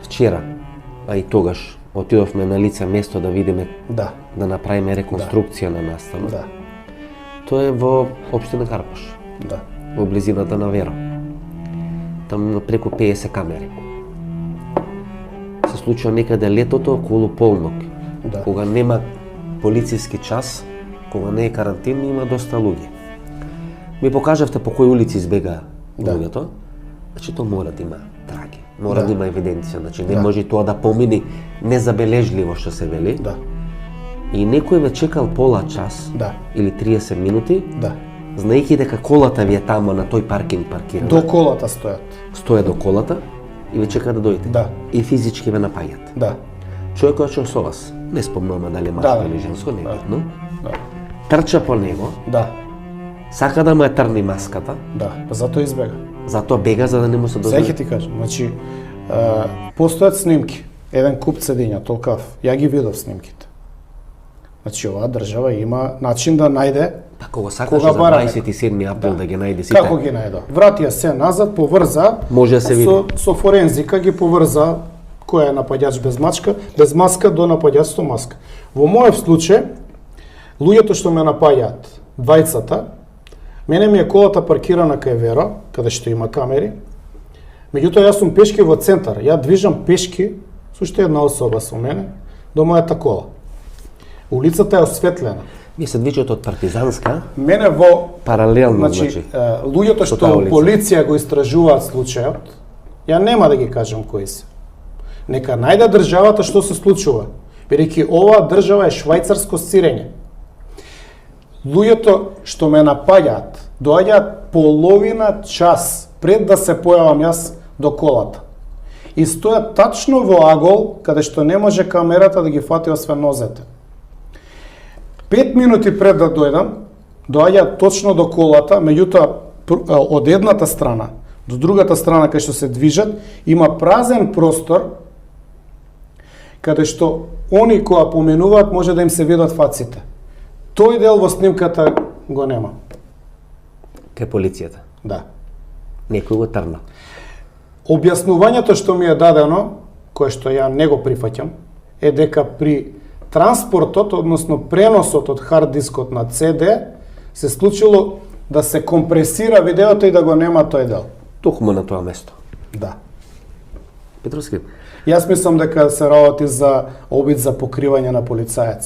Вчера, а и тогаш, отидовме на лице место да видиме, Да. да направиме реконструкција на настанот. Да. Тоа е во општина Карпош, Да. во близината на Веро. Таму има преку 50 камери. Се случува некаде летото околу полнок, Да. кога нема полициски час, кога не е карантин, има доста луѓе. Ми покажавте по кои улици избегаа Да. луѓето, значи тоа мора да има траги, мора Да. да има евиденција, значи не Да. може тоа да помини незабележливо што се вели. Да. И некој ве чекал пола час Да. или 30 минути, Да. знаејќи дека колата ви е тамо на тој паркинг паркирана. До колата стојат. Стоја до колата и ве чека да дојдете. Да. И физички ве напаѓат. Да. Човекот што со вас, не спомнуваме дали машко Да. или женско, не е битно, Да. трча по него, Да. сака да му ја трни маската, Да. Па затоа избега. затоа бега за да не му се Сега ќе дозволи. ти кажам, значи постојат снимки. Еден куп седења, толкав. Ја ги видов снимките. Значи оваа држава има начин да најде Па кога сакаш кога за бара 27 април да ги најде сите, како ги најде. Вратија се назад, поврза Може да се види. со форензика ги поврза кој е напаѓач без маска до напаѓач со маска. Во мојот случај, луѓето што ме напаѓаат, двајцата, мене ми е колата паркирана кај Веро, каде што има камери. Меѓутоа јас сум пешки во центар. Ја движам пешки со уште една особа со мене до мојата кола. Улицата е осветлена. ми се движат од Партизанска, Мене во паралелно, значи, луѓето со што таа улица. полиција го истражуваат случајот, ја нема да ги кажам кои се. Нека најде државата што се случува, бидејќи оваа држава е швајцарско сирење. Луѓето што ме напаѓаат, доаѓаат половина час пред да се појавам јас до колата. И стојат тачно во агол, каде што не може камерата да ги фати освен нозете. 5 минути пред да дојдам, доаѓаат точно до колата, меѓутоа од едната страна до другата страна кај што се движат, има празен простор каде што они кои поменуваат може да им се видат фаците. Тој дел во снимката го нема. кај полицијата. Да. Некој го трна. Објаснувањето што ми е дадено, кое што ја не го прифаќам, е дека при транспортот, односно преносот од хард дискот на CD, се случило да се компресира видеото и да го нема тој дел. Токму на тоа место. Да. Петровски, Јас мислам дека се работи за обид за покривање на полицаец.